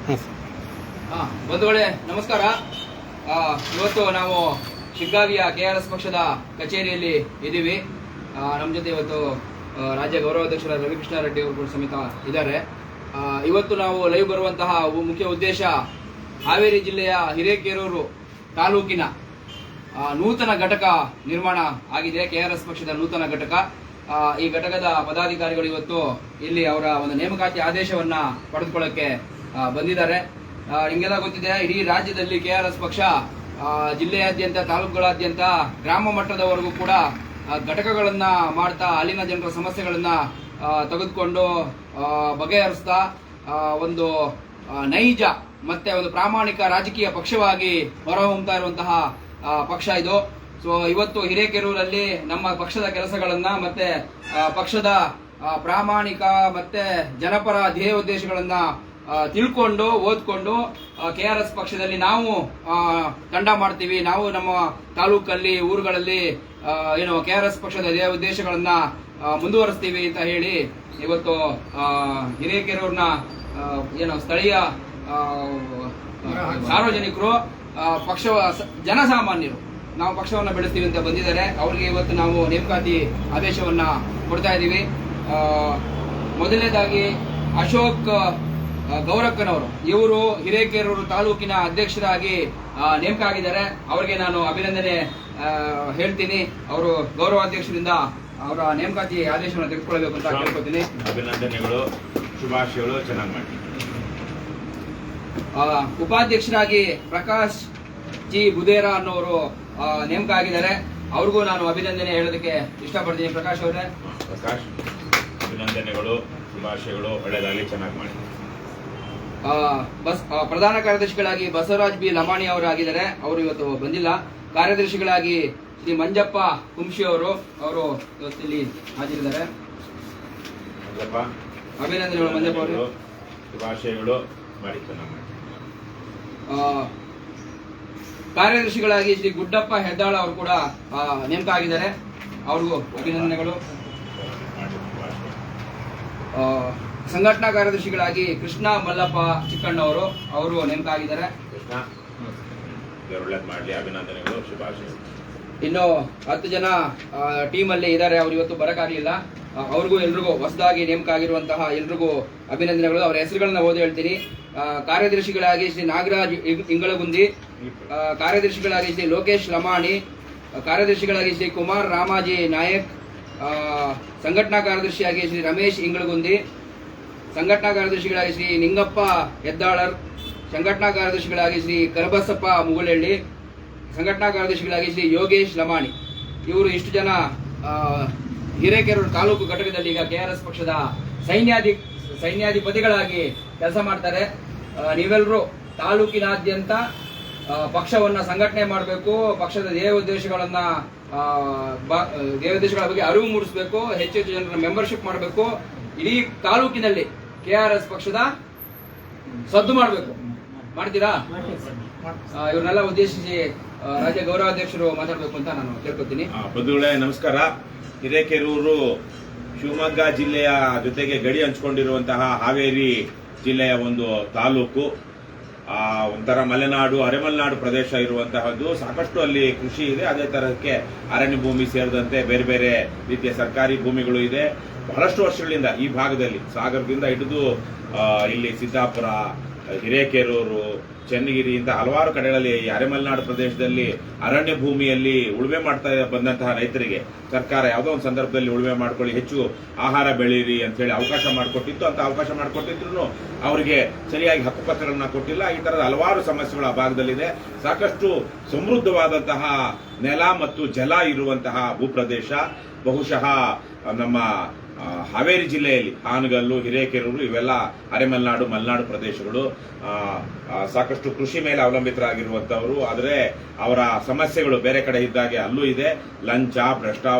ಬಂಧುಗಳೇ ನಮಸ್ಕಾರ. ಇವತ್ತು ನಾವು ಶಿಗ್ಗಾವಿಯ KRS ಪಕ್ಷದ ಕಚೇರಿಯಲ್ಲಿ ಇದ್ದೀವಿ. ನಮ್ಮ ಜೊತೆ ಇವತ್ತು ರಾಜ್ಯ ಗೌರವಾಧ್ಯಕ್ಷರ ರವಿಕೃಷ್ಣ ರೆಡ್ಡಿ ಅವರು ಸಮೇತ ಇದ್ದಾರೆ. ಇವತ್ತು ನಾವು ಲೈವ್ ಬರುವಂತಹ ಮುಖ್ಯ ಉದ್ದೇಶ ಹಾವೇರಿ ಜಿಲ್ಲೆಯ ಹಿರೇಕೆರೂರು ತಾಲೂಕಿನ ನೂತನ ಘಟಕ ನಿರ್ಮಾಣ ಆಗಿದೆ. KRS ಪಕ್ಷದ ನೂತನ ಘಟಕ. ಈ ಘಟಕದ ಪದಾಧಿಕಾರಿಗಳು ಇವತ್ತು ಇಲ್ಲಿ ಅವರ ಒಂದು ನೇಮಕಾತಿ ಆದೇಶವನ್ನ ಪಡೆದುಕೊಳ್ಳಕ್ಕೆ ಬಂದಿದ್ದಾರೆ. ನಿಮಗೆಲ್ಲ ಗೊತ್ತಿದೆ, ಇಡೀ ರಾಜ್ಯದಲ್ಲಿ KRS ಪಕ್ಷ ಜಿಲ್ಲೆಯಾದ್ಯಂತ, ತಾಲೂಕುಗಳಾದ್ಯಂತ, ಗ್ರಾಮ ಮಟ್ಟದವರೆಗೂ ಕೂಡ ಘಟಕಗಳನ್ನ ಮಾಡ್ತಾ ಅಲ್ಲಿನ ಜನರ ಸಮಸ್ಯೆಗಳನ್ನ ತೆಗೆದುಕೊಂಡು ಬಗೆಹರಿಸ್ತಾ ಒಂದು ನೈಜ ಮತ್ತೆ ಒಂದು ಪ್ರಾಮಾಣಿಕ ರಾಜಕೀಯ ಪಕ್ಷವಾಗಿ ಹೊರಹೊಮ್ಮತಾ ಇರುವಂತಹ ಪಕ್ಷ ಇದು. ಸೊ ಇವತ್ತು ಹಿರೇಕೆರೂರಲ್ಲಿ ನಮ್ಮ ಪಕ್ಷದ ಕೆಲಸಗಳನ್ನ ಮತ್ತೆ ಪಕ್ಷದ ಪ್ರಾಮಾಣಿಕ ಮತ್ತೆ ಜನಪರ ಧ್ಯೇಯೋದ್ದೇಶಗಳನ್ನ ತಿಳ್ಕೊಂಡು ಓದ್ಕೊಂಡು KRS ಪಕ್ಷದಲ್ಲಿ ನಾವು ತಂಡ ಮಾಡ್ತೀವಿ, ನಾವು ನಮ್ಮ ತಾಲೂಕಲ್ಲಿ ಊರುಗಳಲ್ಲಿ ಏನು KRS ಪಕ್ಷದ ಧ್ಯೇಯೋದ್ದೇಶಗಳನ್ನ ಮುಂದುವರಿಸ್ತೀವಿ ಅಂತ ಹೇಳಿ ಇವತ್ತು ಹಿರೇಕೆರೂರಿನ ಏನು ಸ್ಥಳೀಯ ಸಾರ್ವಜನಿಕರು, ಪಕ್ಷ ಜನಸಾಮಾನ್ಯರು ನಾವು ಪಕ್ಷವನ್ನ ಬೆಳೆಸ್ತೀವಿ ಅಂತ ಬಂದಿದ್ದಾರೆ. ಅವರಿಗೆ ಇವತ್ತು ನಾವು ನೇಮಕಾತಿ ಆದೇಶವನ್ನ ಕೊಡ್ತಾ ಇದ್ದೀವಿ. ಮೊದಲನೇದಾಗಿ ಅಶೋಕ್ ಗೌರಕ್ಕನವರು, ಇವರು ಹಿರೇಕೆರೂರು ತಾಲೂಕಿನ ಅಧ್ಯಕ್ಷರಾಗಿ ನೇಮಕ ಆಗಿದ್ದಾರೆ. ಅವರಿಗೆ ನಾನು ಅಭಿನಂದನೆ ಹೇಳ್ತೀನಿ. ಅವರು ಗೌರವಾಧ್ಯಕ್ಷರಿಂದ ಅವರ ನೇಮಕಾತಿ ಆದೇಶವನ್ನು ತೆಗೆದುಕೊಳ್ಳಬೇಕು ಅಂತ ಕೇಳ್ಕೊತೀನಿ. ಅಭಿನಂದನೆಗಳು, ಶುಭಾಶಯಗಳು, ಚೆನ್ನಾಗಿ ಮಾಡಿ. ಉಪಾಧ್ಯಕ್ಷರಾಗಿ ಪ್ರಕಾಶ್ ಜಿ ಬುದೇರಾ ಅನ್ನೋರು ನೇಮಕ ಆಗಿದ್ದಾರೆ. ಅವ್ರಿಗೂ ನಾನು ಅಭಿನಂದನೆ ಹೇಳೋದಕ್ಕೆ ಇಷ್ಟಪಡ್ತೀನಿ. ಪ್ರಕಾಶ್ ಅವರೇ, ಪ್ರಕಾಶ್ ಅಭಿನಂದನೆಗಳು, ಶುಭಾಶಯಗಳು, ಒಳ್ಳೆಯದಾಗಲಿ, ಚೆನ್ನಾಗಿ ಮಾಡಿ. ಪ್ರಧಾನ ಕಾರ್ಯದರ್ಶಿಗಳಾಗಿ ಬಸವರಾಜ್ ಬಿ ಲಮಾಣಿ ಅವರು ಆಗಿದ್ದಾರೆ. ಅವರು ಇವತ್ತು ಬಂದಿಲ್ಲ. ಕಾರ್ಯದರ್ಶಿಗಳಾಗಿ ಶ್ರೀ ಮಂಜಪ್ಪ ಕುಂಶಿ ಅವರು ಇಲ್ಲಿ ಹಾಜರಿದ್ದಾರೆ. ಅಭಿನಂದನೆಗಳು ಮಂಜಪ್ಪ ಅವರು, ಶುಭಾಶಯಗಳು, ಮಾಡಿ, ಚೆನ್ನಾಗಿ ಮಾಡಿ. ಕಾರ್ಯದರ್ಶಿಗಳಾಗಿ ಶ್ರೀ ಗುಡ್ಡಪ್ಪ ಹೆದ್ದಾಳ ಅವರು ಕೂಡ ನೇಮಕ ಆಗಿದ್ದಾರೆ. ಅವ್ರಿಗೂ ಅಭಿನಂದನೆಗಳು. ಸಂಘಟನಾ ಕಾರ್ಯದರ್ಶಿಗಳಾಗಿ ಕೃಷ್ಣ ಮಲ್ಲಪ್ಪ ಚಿಕ್ಕಣ್ಣ ಅವರು ನೇಮಕ ಆಗಿದ್ದಾರೆ. ಅಭಿನಂದನೆಗಳು, ಶುಭಾಶಯಗಳು. ಇನ್ನು 10 ಜನ ಟೀಮ್ ಅಲ್ಲಿ ಇದ್ದಾರೆ. ಅವ್ರು ಇವತ್ತು ಬರಕಾಗಲಿಲ್ಲ. ಅವ್ರಿಗೂ ಎಲ್ರಿಗೂ ಹೊಸದಾಗಿ ನೇಮಕ ಆಗಿರುವಂತಹ ಎಲ್ರಿಗೂ ಅಭಿನಂದನೆಗಳು. ಅವರ ಹೆಸರುಗಳನ್ನ ಓದಿ ಹೇಳ್ತೀನಿ. ಕಾರ್ಯದರ್ಶಿಗಳಾಗಿ ಶ್ರೀ ನಾಗರಾಜ್ ಇಂಗಳಗುಂದಿ, ಕಾರ್ಯದರ್ಶಿಗಳಾಗಿ ಶ್ರೀ ಲೋಕೇಶ್ ಲಮಾಣಿ, ಕಾರ್ಯದರ್ಶಿಗಳಾಗಿ ಶ್ರೀ ಕುಮಾರ್ ರಾಮಾಜಿ ನಾಯಕ್, ಸಂಘಟನಾ ಕಾರ್ಯದರ್ಶಿಯಾಗಿ ಶ್ರೀ ರಮೇಶ್ ಇಂಗಳಗುಂದಿ, ಸಂಘಟನಾ ಕಾರ್ಯದರ್ಶಿಗಳಾಗಿ ಶ್ರೀ ನಿಂಗಪ್ಪ ಹೆದ್ದಾಳರ್, ಸಂಘಟನಾ ಕಾರ್ಯದರ್ಶಿಗಳಾಗಿ ಶ್ರೀ ಕರಬಸಪ್ಪ ಮುಗುಳಹಳ್ಳಿ, ಸಂಘಟನಾ ಕಾರ್ಯದರ್ಶಿಗಳಾಗಿ ಶ್ರೀ ಯೋಗೇಶ್ ಲಮಾಣಿ. ಇವರು ಇಷ್ಟು ಜನ ಹಿರೇಕೆರೂರು ತಾಲೂಕು ಘಟಕದಲ್ಲಿ ಈಗ KRS ಪಕ್ಷದ ಸೈನ್ಯಾಧಿಪತಿಗಳಾಗಿ ಕೆಲಸ ಮಾಡ್ತಾರೆ. ನೀವೆಲ್ಲರೂ ತಾಲೂಕಿನಾದ್ಯಂತ ಪಕ್ಷವನ್ನ ಸಂಘಟನೆ ಮಾಡಬೇಕು, ಪಕ್ಷದ ಧ್ಯೇಯೋದ್ದೇಶಗಳ ಬಗ್ಗೆ ಅರಿವು ಮೂಡಿಸಬೇಕು, ಹೆಚ್ಚು ಜನರ ಮೆಂಬರ್ಶಿಪ್ ಮಾಡಬೇಕು, ಇಡೀ ತಾಲೂಕಿನಲ್ಲಿ KRS ಪಕ್ಷದ ಸದ್ದು ಮಾಡಬೇಕು. ಮಾಡ್ತೀರಾ? ಇವ್ರನ್ನೆಲ್ಲ ಉದ್ದೇಶಿಸಿ ರಾಜ್ಯ ಗೌರವಾಧ್ಯಕ್ಷರು ಮಾತಾಡಬೇಕು ಅಂತ ನಾನು ಕೇಳ್ಕೊತೀನಿ. ಬಂಧುಗಳೇ ನಮಸ್ಕಾರ. ಹಿರೇಕೆರೂರು ಶಿವಮೊಗ್ಗ ಜಿಲ್ಲೆಯ ಜೊತೆಗೆ ಗಡಿ ಹಂಚಿಕೊಂಡಿರುವಂತಹ ಹಾವೇರಿ ಜಿಲ್ಲೆಯ ಒಂದು ತಾಲೂಕು. ಒಂಥರ ಮಲೆನಾಡು, ಅರೆಮಲೆನಾಡು ಪ್ರದೇಶ ಇರುವಂತಹದ್ದು. ಸಾಕಷ್ಟು ಅಲ್ಲಿ ಕೃಷಿ ಇದೆ, ಅದೇ ತರಹಕ್ಕೆ ಅರಣ್ಯ ಭೂಮಿ ಸೇರಿದಂತೆ ಬೇರೆ ಬೇರೆ ರೀತಿಯ ಸರ್ಕಾರಿ ಭೂಮಿಗಳು ಇದೆ. ಬಹಳಷ್ಟು ವರ್ಷಗಳಿಂದ ಈ ಭಾಗದಲ್ಲಿ ಸಾಗರದಿಂದ ಹಿಡಿದು ಇಲ್ಲಿ ಸಿದ್ದಾಪುರ, ಹಿರೇಕೆರೂರು, ಚನ್ನಗಿರಿ ಇಂಥ ಹಲವಾರು ಕಡೆಗಳಲ್ಲಿ ಈ ಅರೆಮಲೆನಾಡು ಪ್ರದೇಶದಲ್ಲಿ ಅರಣ್ಯ ಭೂಮಿಯಲ್ಲಿ ಉಳುಮೆ ಮಾಡ್ತಾ ಬಂದಂತಹ ರೈತರಿಗೆ ಸರ್ಕಾರ ಯಾವುದೋ ಒಂದು ಸಂದರ್ಭದಲ್ಲಿ ಉಳುಮೆ ಮಾಡ್ಕೊಳ್ಳಿ, ಹೆಚ್ಚು ಆಹಾರ ಬೆಳೀರಿ ಅಂತ ಹೇಳಿ ಅವಕಾಶ ಮಾಡಿಕೊಟ್ಟಿತ್ತು. ಅಂತ ಅವಕಾಶ ಮಾಡಿಕೊಟ್ಟಿದ್ರು ಅವರಿಗೆ ಸರಿಯಾಗಿ ಹಕ್ಕುಪತ್ರಗಳನ್ನ ಕೊಟ್ಟಿಲ್ಲ. ಈ ತರದ ಹಲವಾರು ಸಮಸ್ಯೆಗಳು ಆ ಭಾಗದಲ್ಲಿದೆ. ಸಾಕಷ್ಟು ಸಮೃದ್ಧವಾದಂತಹ ನೆಲ ಮತ್ತು ಜಲ ಇರುವಂತಹ ಭೂಪ್ರದೇಶ. ಬಹುಶಃ ನಮ್ಮ ಹಾವೇರಿ ಜಿಲ್ಲೆಯಲ್ಲಿ ಹಾನಗಲ್ಲು, ಹಿರೇಕೆರೂರು ಇವೆಲ್ಲ ಅರೆಮಲೆನಾಡು, ಮಲೆನಾಡು ಪ್ರದೇಶಗಳು. ಸಾಕಷ್ಟು ಕೃಷಿ ಮೇಲೆ ಅವಲಂಬಿತರಾಗಿರುವಂತವರು. ಆದರೆ ಅವರ ಸಮಸ್ಯೆಗಳು ಬೇರೆ ಕಡೆ ಇದ್ದಾಗೆ ಅಲ್ಲೂ ಇದೆ. ಲಂಚ,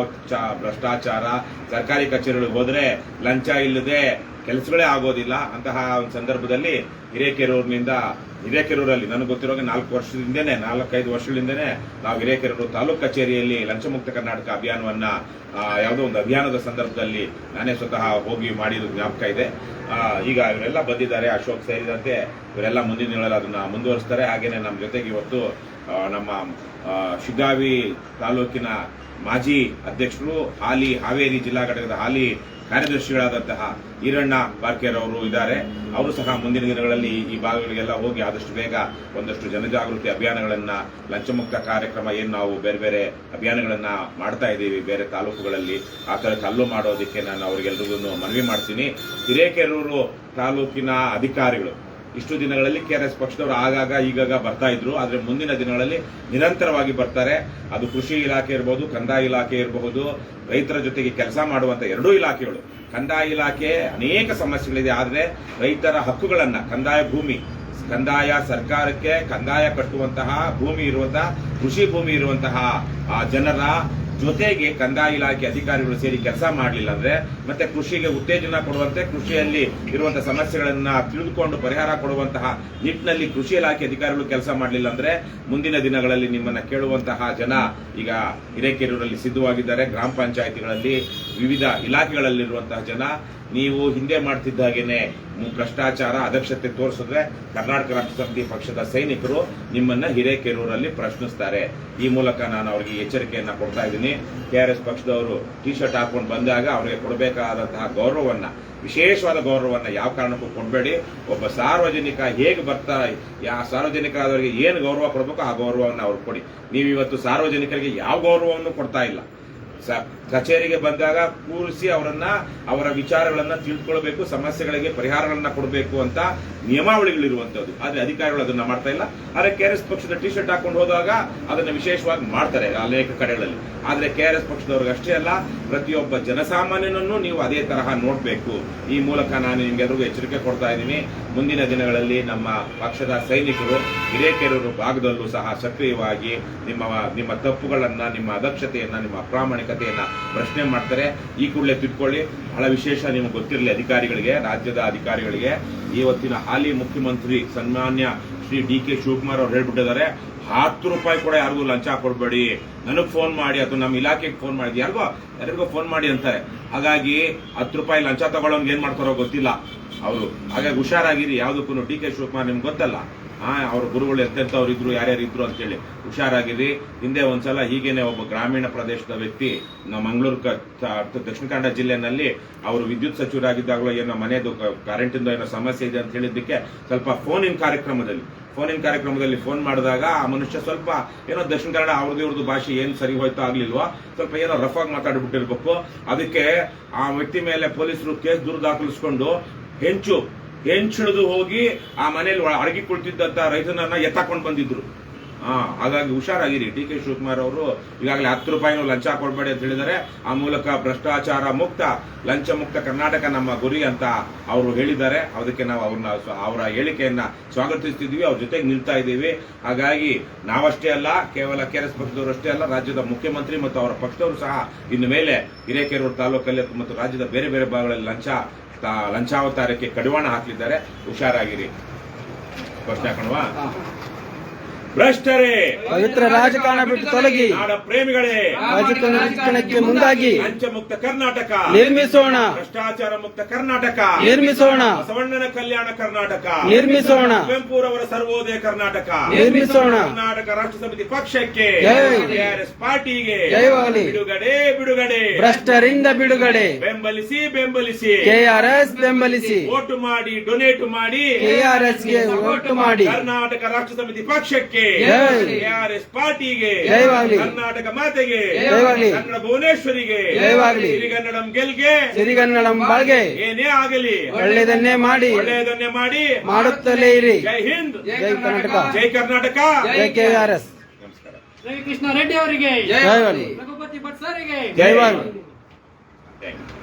ಭ್ರಷ್ಟಾಚಾರ. ಸರ್ಕಾರಿ ಕಚೇರಿಗಳಿಗೆ ಹೋದ್ರೆ ಲಂಚ ಇಲ್ಲದೆ ಕೆಲಸಗಳೇ ಆಗೋದಿಲ್ಲ. ಅಂತಹ ಒಂದು ಸಂದರ್ಭದಲ್ಲಿ ಹಿರೇಕೆರೂರಲ್ಲಿ ನನಗೆ ಗೊತ್ತಿರೋಗೆ 4-5 ವರ್ಷಗಳಿಂದನೇ ನಾವು ಹಿರೇಕೆರೂರು ತಾಲೂಕು ಕಚೇರಿಯಲ್ಲಿ ಲಂಚಮುಕ್ತ ಕರ್ನಾಟಕ ಅಭಿಯಾನವನ್ನ ಯಾವುದೋ ಒಂದು ಅಭಿಯಾನದ ಸಂದರ್ಭದಲ್ಲಿ ನಾನೇ ಸ್ವತಃ ಹೋಗಿ ಮಾಡಿದ ಜ್ಞಾಪಕ ಇದೆ. ಈಗ ಇವರೆಲ್ಲ ಬಂದಿದ್ದಾರೆ, ಅಶೋಕ್ ಸೇರಿದಂತೆ ಇವರೆಲ್ಲ ಮುಂದಿನ ದಿನಗಳಲ್ಲಿ ಅದನ್ನ ಮುಂದುವರಿಸ್ತಾರೆ. ಹಾಗೇನೆ ನಮ್ಮ ಜೊತೆಗೆ ಇವತ್ತು ನಮ್ಮ ಶಿಗ್ಗಾವಿ ತಾಲೂಕಿನ ಮಾಜಿ ಅಧ್ಯಕ್ಷರು, ಹಾವೇರಿ ಜಿಲ್ಲಾ ಘಟಕದ ಹಾಲಿ ಕಾರ್ಯದರ್ಶಿಗಳಾದಂತಹ ಈರಣ್ಣ ಬಾರ್ಕೇರ್ ಅವರು ಇದ್ದಾರೆ. ಅವರು ಸಹ ಮುಂದಿನ ದಿನಗಳಲ್ಲಿ ಈ ಭಾಗಗಳಿಗೆಲ್ಲ ಹೋಗಿ ಆದಷ್ಟು ಬೇಗ ಒಂದಷ್ಟು ಜನಜಾಗೃತಿ ಅಭಿಯಾನಗಳನ್ನ, ಲಂಚಮುಕ್ತ ಕಾರ್ಯಕ್ರಮ ಏನು ನಾವು ಬೇರೆ ಬೇರೆ ಅಭಿಯಾನಗಳನ್ನ ಮಾಡ್ತಾ ಇದ್ದೀವಿ ಬೇರೆ ತಾಲೂಕುಗಳಲ್ಲಿ, ಆ ಥರ ಕಲ್ಲು ಮಾಡೋದಕ್ಕೆ ನಾನು ಅವರಿಗೆಲ್ಲರಿಗೂ ಮನವಿ ಮಾಡ್ತೀನಿ. ಹಿರೇಕೆರೂರು ತಾಲೂಕಿನ ಅಧಿಕಾರಿಗಳು ಇಷ್ಟು ದಿನಗಳಲ್ಲಿ KRS ಪಕ್ಷದವರು ಆಗಾಗ ಈಗಾಗ ಬರ್ತಾ ಇದ್ರು, ಆದ್ರೆ ಮುಂದಿನ ದಿನಗಳಲ್ಲಿ ನಿರಂತರವಾಗಿ ಬರ್ತಾರೆ. ಅದು ಕೃಷಿ ಇಲಾಖೆ ಇರಬಹುದು, ಕಂದಾಯ ಇಲಾಖೆ ಇರಬಹುದು, ರೈತರ ಜೊತೆಗೆ ಕೆಲಸ ಮಾಡುವಂತ ಎರಡೂ ಇಲಾಖೆಗಳು. ಕಂದಾಯ ಇಲಾಖೆ ಅನೇಕ ಸಮಸ್ಯೆಗಳಿದೆ, ಆದ್ರೆ ರೈತರ ಹಕ್ಕುಗಳನ್ನ, ಕಂದಾಯ ಸರ್ಕಾರಕ್ಕೆ ಕಂದಾಯ ಕಟ್ಟುವಂತಹ ಭೂಮಿ ಇರುವಂತಹ, ಕೃಷಿ ಭೂಮಿ ಇರುವಂತಹ ಜನರ ಜೊತೆಗೆ ಕಂದಾಯ ಇಲಾಖೆ ಅಧಿಕಾರಿಗಳು ಸೇರಿ ಕೆಲಸ ಮಾಡಲಿಲ್ಲ ಅಂದ್ರೆ, ಮತ್ತೆ ಕೃಷಿಗೆ ಉತ್ತೇಜನ ಕೊಡುವಂತೆ, ಕೃಷಿಯಲ್ಲಿ ಇರುವಂತಹ ಸಮಸ್ಯೆಗಳನ್ನ ತಿಳಿದುಕೊಂಡು ಪರಿಹಾರ ಕೊಡುವಂತಹ ನಿಟ್ಟಿನಲ್ಲಿ ಕೃಷಿ ಇಲಾಖೆ ಅಧಿಕಾರಿಗಳು ಕೆಲಸ ಮಾಡಲಿಲ್ಲ ಅಂದ್ರೆ, ಮುಂದಿನ ದಿನಗಳಲ್ಲಿ ನಿಮ್ಮನ್ನ ಕೇಳುವಂತಹ ಜನ ಈಗ ಹಿರೇಕೆರೂರಲ್ಲಿ ಸಿದ್ಧವಾಗಿದ್ದಾರೆ. ಗ್ರಾಮ ಪಂಚಾಯಿತಿಗಳಲ್ಲಿ ವಿವಿಧ ಇಲಾಖೆಗಳಲ್ಲಿರುವಂತಹ ಜನ, ನೀವು ಹಿಂದೆ ಮಾಡ್ತಿದ್ದ ಹಾಗೇನೆ ಭ್ರಷ್ಟಾಚಾರ, ಅದಕ್ಷತೆ ತೋರಿಸಿದ್ರೆ ಕರ್ನಾಟಕ ರಾಷ್ಟ್ರ ಸಮಿತಿ ಪಕ್ಷದ ಸೈನಿಕರು ನಿಮ್ಮನ್ನ ಹಿರೇಕೆರೂರಲ್ಲಿ ಪ್ರಶ್ನಿಸ್ತಾರೆ. ಈ ಮೂಲಕ ನಾನು ಅವರಿಗೆ ಎಚ್ಚರಿಕೆಯನ್ನ ಕೊಡ್ತಾ ಇದ್ದೀನಿ. KRS ಪಕ್ಷದವರು ಟಿ ಶರ್ಟ್ ಹಾಕೊಂಡು ಬಂದಾಗ ಅವರಿಗೆ ಕೊಡಬೇಕಾದಂತಹ ಗೌರವವನ್ನ, ವಿಶೇಷವಾದ ಗೌರವವನ್ನ ಯಾವ ಕಾರಣಕ್ಕೂ ಕೊಡಬೇಡಿ. ಒಬ್ಬ ಸಾರ್ವಜನಿಕ ಹೇಗೆ ಸಾರ್ವಜನಿಕರಾದವರಿಗೆ ಏನು ಗೌರವ ಕೊಡಬೇಕು ಆ ಗೌರವವನ್ನು ಅವ್ರಿಗೆ ಕೊಡಿ. ನೀವು ಇವತ್ತು ಸಾರ್ವಜನಿಕರಿಗೆ ಯಾವ ಗೌರವವನ್ನು ಕೊಡ್ತಾ ಇಲ್ಲ. ಕಚೇರಿಗೆ ಬಂದಾಗ ಕೂರಿಸಿ ಅವರ ವಿಚಾರಗಳನ್ನ ತಿಳ್ಕೊಳ್ಬೇಕು, ಸಮಸ್ಯೆಗಳಿಗೆ ಪರಿಹಾರಗಳನ್ನ ಕೊಡಬೇಕು ಅಂತ ನಿಯಮಾವಳಿಗಳಿರುವಂತದ್ದು. ಆದ್ರೆ ಅಧಿಕಾರಿಗಳು ಅದನ್ನ ಮಾಡ್ತಾ ಇಲ್ಲ. ಆದ್ರೆ KRS ಪಕ್ಷದ ಟಿ ಶರ್ಟ್ ಹಾಕೊಂಡು ಹೋದಾಗ ಅದನ್ನ ವಿಶೇಷವಾಗಿ ಮಾಡ್ತಾರೆ ಅನೇಕ ಕಡೆಗಳಲ್ಲಿ. ಆದ್ರೆ KRS ಪಕ್ಷದವ್ರಿಗೆ ಅಷ್ಟೇ ಅಲ್ಲ, ಪ್ರತಿಯೊಬ್ಬ ಜನಸಾಮಾನ್ಯನನ್ನು ನೀವು ಅದೇ ತರಹ ನೋಡ್ಬೇಕು. ಈ ಮೂಲಕ ನಾನು ನಿಮ್ಗೆಲ್ಲರಿಗೂ ಎಚ್ಚರಿಕೆ ಕೊಡ್ತಾ ಇದ್ದೀನಿ. ಮುಂದಿನ ದಿನಗಳಲ್ಲಿ ನಮ್ಮ ಪಕ್ಷದ ಸೈನಿಕರು ಹಿರೇಕೆರೂರು ಭಾಗದಲ್ಲೂ ಸಹ ಸಕ್ರಿಯವಾಗಿ ನಿಮ್ಮ ತಪ್ಪುಗಳನ್ನ, ನಿಮ್ಮ ಅದಕ್ಷತೆಯನ್ನ, ನಿಮ್ಮ ಅಪ್ರಾಮಾಣಿಕತೆಯನ್ನ ಪ್ರಶ್ನೆ ಮಾಡ್ತಾರೆ. ಈ ಕೂಡಲೇ ತಿಳ್ಕೊಳ್ಳಿ. ಬಹಳ ವಿಶೇಷ ನಿಮ್ಗೆ ಗೊತ್ತಿರಲಿ ಅಧಿಕಾರಿಗಳಿಗೆ, ರಾಜ್ಯದ ಅಧಿಕಾರಿಗಳಿಗೆ, ಇವತ್ತಿನ ಹಾಲಿ ಮುಖ್ಯಮಂತ್ರಿ ಸನ್ಮಾನ್ಯ ಶ್ರೀ DK ಶಿವಕುಮಾರ್ ಅವರು ಹೇಳ್ಬಿಟ್ಟಿದ್ದಾರೆ, 10 ರೂಪಾಯಿ ಕೂಡ ಯಾರಿಗೂ ಲಂಚ ಕೊಡಬೇಡಿ, ನನಗ್ ಫೋನ್ ಮಾಡಿ ಅಥವಾ ನಮ್ಮ ಇಲಾಖೆಗೆ ಫೋನ್ ಮಾಡಿ, ಯಾರಿಗೋ ಫೋನ್ ಮಾಡಿ ಅಂತಾರೆ. ಹಾಗಾಗಿ 10 ರೂಪಾಯಿ ಲಂಚ ತಗೊಳ್ಳೋನ್ಗೆ ಏನ್ ಮಾಡ್ತಾರೋ ಗೊತ್ತಿಲ್ಲ ಅವರು. ಹಾಗಾಗಿ ಹುಷಾರಾಗಿರಿ. ಯಾವುದಕ್ಕೂ DK ಶಿವಕುಮಾರ್ ನಿಮ್ಗೆ ಗೊತ್ತಲ್ಲ, ಅವ್ರ ಗುರುಗಳು ಎಂತೆಂಥವ್ರು ಇದ್ರು, ಯಾರ್ಯಾರು ಇದ್ರು ಅಂತೇಳಿ ಹುಷಾರಾಗಿರಿ. ಹಿಂದೆ ಒಂದ್ಸಲ ಹೀಗೇನೆ ಒಬ್ಬ ಗ್ರಾಮೀಣ ಪ್ರದೇಶದ ವ್ಯಕ್ತಿ ನಮ್ಮ ಮಂಗಳೂರು ದಕ್ಷಿಣ ಕನ್ನಡ ಜಿಲ್ಲೆನಲ್ಲಿ ಅವರು ವಿದ್ಯುತ್ ಸಚಿವರಾಗಿದ್ದಾಗಲೂ ಏನೋ ಮನೆಯದು ಕರೆಂಟಿಂದ ಏನೋ ಸಮಸ್ಯೆ ಇದೆ ಅಂತ ಹೇಳಿದ್ದಕ್ಕೆ ಸ್ವಲ್ಪ ಫೋನ್ ಇನ್ ಕಾರ್ಯಕ್ರಮದಲ್ಲಿ ಫೋನ್ ಮಾಡಿದಾಗ ಆ ಮನುಷ್ಯ ಸ್ವಲ್ಪ ಏನೋ ದಕ್ಷಿಣ ಕನ್ನಡ ಅವ್ರದ್ದು ಭಾಷೆ ಏನ್ ಸರಿ ಹೋಯ್ತೋ ಆಗ್ಲಿಲ್ವಾ, ಸ್ವಲ್ಪ ಏನೋ ರಫ್ ಆಗಿ ಮಾತಾಡ್ಬಿಟ್ಟಿರ್ಬೇಕು. ಅದಕ್ಕೆ ಆ ವ್ಯಕ್ತಿ ಮೇಲೆ ಪೊಲೀಸರು ಕೇಸ್ ದೂರು ದಾಖಲಿಸಿಕೊಂಡು ಹೆಂಚಿಡಿದು ಹೋಗಿ ಆ ಮನೆಯಲ್ಲಿ ಅಡಗಿ ಕುಳಿತಿದ್ದಂತ ರೈತನನ್ನ ಎತ್ತಾಕೊಂಡು ಬಂದಿದ್ರು. ಹಾಗಾಗಿ ಹುಷಾರಾಗಿರಿ. DK ಶಿವಕುಮಾರ್ ಅವರು ಈಗಾಗಲೇ 10 ರೂಪಾಯಿನೂ ಲಂಚ ಕೊಡಬೇಡಿ ಅಂತ ಹೇಳಿದ್ದಾರೆ. ಆ ಮೂಲಕ ಭ್ರಷ್ಟಾಚಾರ ಮುಕ್ತ, ಲಂಚ ಮುಕ್ತ ಕರ್ನಾಟಕ ನಮ್ಮ ಗುರಿ ಅಂತ ಅವರು ಹೇಳಿದ್ದಾರೆ. ಅದಕ್ಕೆ ನಾವು ಅವರ ಹೇಳಿಕೆಯನ್ನ ಸ್ವಾಗತಿಸ್ತಿದ್ವಿ, ಅವ್ರ ಜೊತೆಗೆ ನಿಲ್ತಾ ಇದ್ದೀವಿ. ಹಾಗಾಗಿ ನಾವಷ್ಟೇ ಅಲ್ಲ, ಕೇವಲ KRS ಪಕ್ಷದವರು ಅಷ್ಟೇ ಅಲ್ಲ, ರಾಜ್ಯದ ಮುಖ್ಯಮಂತ್ರಿ ಮತ್ತು ಅವರ ಪಕ್ಷದವರು ಸಹ ಇನ್ನು ಮೇಲೆ ಹಿರೇಕೆರೂರು ತಾಲೂಕಲ್ಲಿ ಮತ್ತು ರಾಜ್ಯದ ಬೇರೆ ಬೇರೆ ಭಾಗಗಳಲ್ಲಿ ಲಂಚಾವತಾರಕ್ಕೆ ಕಡಿವಾಣ ಹಾಕಲಿದ್ದಾರೆ. ಹುಷಾರಾಗಿರಿ. ಪ್ರಶ್ನೆ ಹಾಕೋಣವಾ? ಭ್ರಷ್ಟರೇ, ಪವಿತ್ರ ರಾಜಕಾರಣ ಬಿಟ್ಟು ತೊಲಗಿ, ನಾಡ ಪ್ರೇಮಿಗಳೇ, ರಾಜಕಾರಣಕ್ಕೆ ಮುಂದಾಗಿ ಲಂಚ ಮುಕ್ತ ಕರ್ನಾಟಕ ನಿರ್ಮಿಸೋಣ, ಭ್ರಷ್ಟಾಚಾರ ಮುಕ್ತ ಕರ್ನಾಟಕ ನಿರ್ಮಿಸೋಣ, ಬಸವಣ್ಣನ ಕಲ್ಯಾಣ ಕರ್ನಾಟಕ ನಿರ್ಮಿಸೋಣ, ಕುವೆಂಪುರವರ ಸರ್ವೋದಯ ಕರ್ನಾಟಕ ನಿರ್ಮಿಸೋಣ, ಕರ್ನಾಟಕ ರಾಷ್ಟ್ರ ಸಮಿತಿ ಪಕ್ಷಕ್ಕೆ, KRS ಪಾರ್ಟಿಗೆ ಜಯವಾಗಲಿ. ಬಿಡುಗಡೆ ಭ್ರಷ್ಟರಿಂದ ಬಿಡುಗಡೆ. ಬೆಂಬಲಿಸಿ KRS ಬೆಂಬಲಿಸಿ, ವೋಟ್ ಮಾಡಿ, ಡೊನೇಟ್ ಮಾಡಿ, KRS ಗೆ ವೋಟ್ ಮಾಡಿ. ಕರ್ನಾಟಕ ರಾಷ್ಟ್ರ ಸಮಿತಿ ಪಕ್ಷಕ್ಕೆ, KRS ಪಾರ್ಟಿಗೆ ಜಯವಾಗಲಿ. ಕರ್ನಾಟಕ ಮಾತೆಗೆ ಜಯವಾಗಲಿ. ಕನ್ನಡ ಭುವನೇಶ್ವರಿಗೆ ಜಯವಾಗಲಿ. ಸಿರಿಗನ್ನಡಂ ಗೆಲ್ಗೆ, ಸಿರಿಗನ್ನಡಂ ಬಾಳ್ಗೆ. ಏನೇ ಆಗಲಿ ಒಳ್ಳೆಯದನ್ನೇ ಮಾಡಿ ಮಾಡುತ್ತಲೇ ಇರಿ. ಜೈ ಹಿಂದ್, ಜೈ ಕರ್ನಾಟಕ, ಜೈ ಕರ್ನಾಟಕ, ಜೈ KRS. ನಮಸ್ಕಾರ. ರವಿಕೃಷ್ಣ ರೆಡ್ಡಿ ಅವರಿಗೆ ಜಯವಾಗಲಿ. ರಘುಪತಿ ಭಟ್ ಸರಿಗೆ ಜಯವಾಗಲಿ. Thank you.